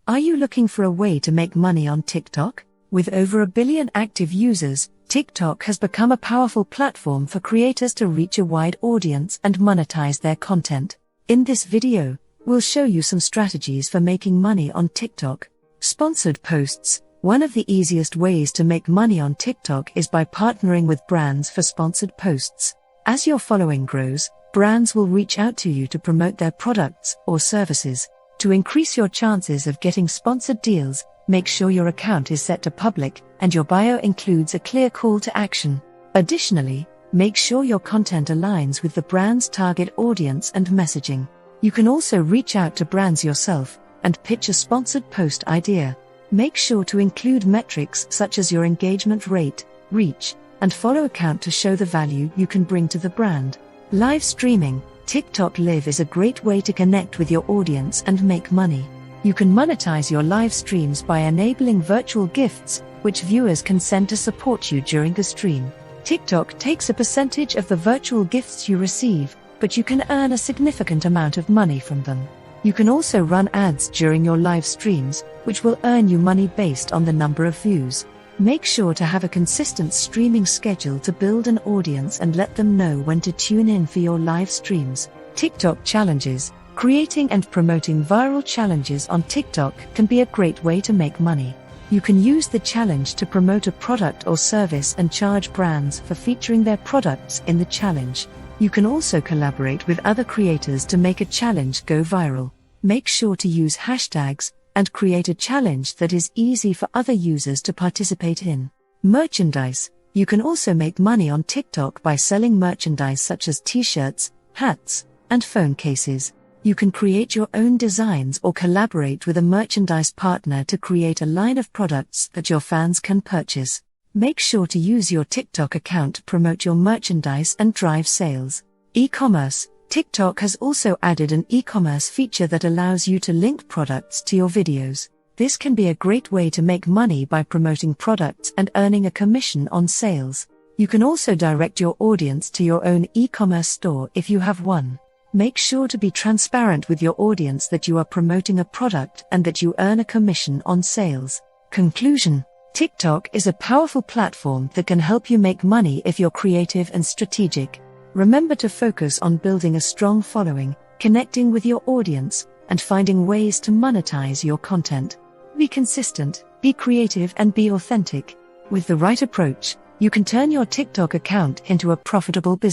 Are you looking for a way to make money on TikTok? With over 1 billion active users, TikTok has become a powerful platform for creators to reach a wide audience and monetize their content. In this video, we'll show you some strategies for making money on TikTok. Sponsored posts. One of the easiest ways to make money on TikTok is by partnering with brands for sponsored posts. As your following grows, brands will reach out to you to promote their products or services. To increase your chances of getting sponsored deals, make sure your account is set to public and your bio includes a clear call to action. Additionally, make sure your content aligns with the brand's target audience and messaging. You can also reach out to brands yourself and pitch a sponsored post idea. Make sure to include metrics such as your engagement rate, reach, and follow count to show the value you can bring to the brand. Live streaming. TikTok Live is a great way to connect with your audience and make money. You can monetize your live streams by enabling virtual gifts, which viewers can send to support you during the stream. TikTok takes a percentage of the virtual gifts you receive, but you can earn a significant amount of money from them. You can also run ads during your live streams, which will earn you money based on the number of views. Make sure to have a consistent streaming schedule to build an audience and let them know when to tune in for your live streams. TikTok challenges. Creating and promoting viral challenges on TikTok can be a great way to make money. You can use the challenge to promote a product or service and charge brands for featuring their products in the challenge. You can also collaborate with other creators to make a challenge go viral. Make sure to use hashtags and create a challenge that is easy for other users to participate in. Merchandise. You can also make money on TikTok by selling merchandise such as t-shirts, hats, and phone cases. You can create your own designs or collaborate with a merchandise partner to create a line of products that your fans can purchase. Make sure to use your TikTok account to promote your merchandise and drive sales. E-commerce. TikTok has also added an e-commerce feature that allows you to link products to your videos. This can be a great way to make money by promoting products and earning a commission on sales. You can also direct your audience to your own e-commerce store if you have one. Make sure to be transparent with your audience that you are promoting a product and that you earn a commission on sales. Conclusion. TikTok is a powerful platform that can help you make money if you're creative and strategic. Remember to focus on building a strong following, connecting with your audience, and finding ways to monetize your content. Be consistent, be creative, and be authentic. With the right approach, you can turn your TikTok account into a profitable business.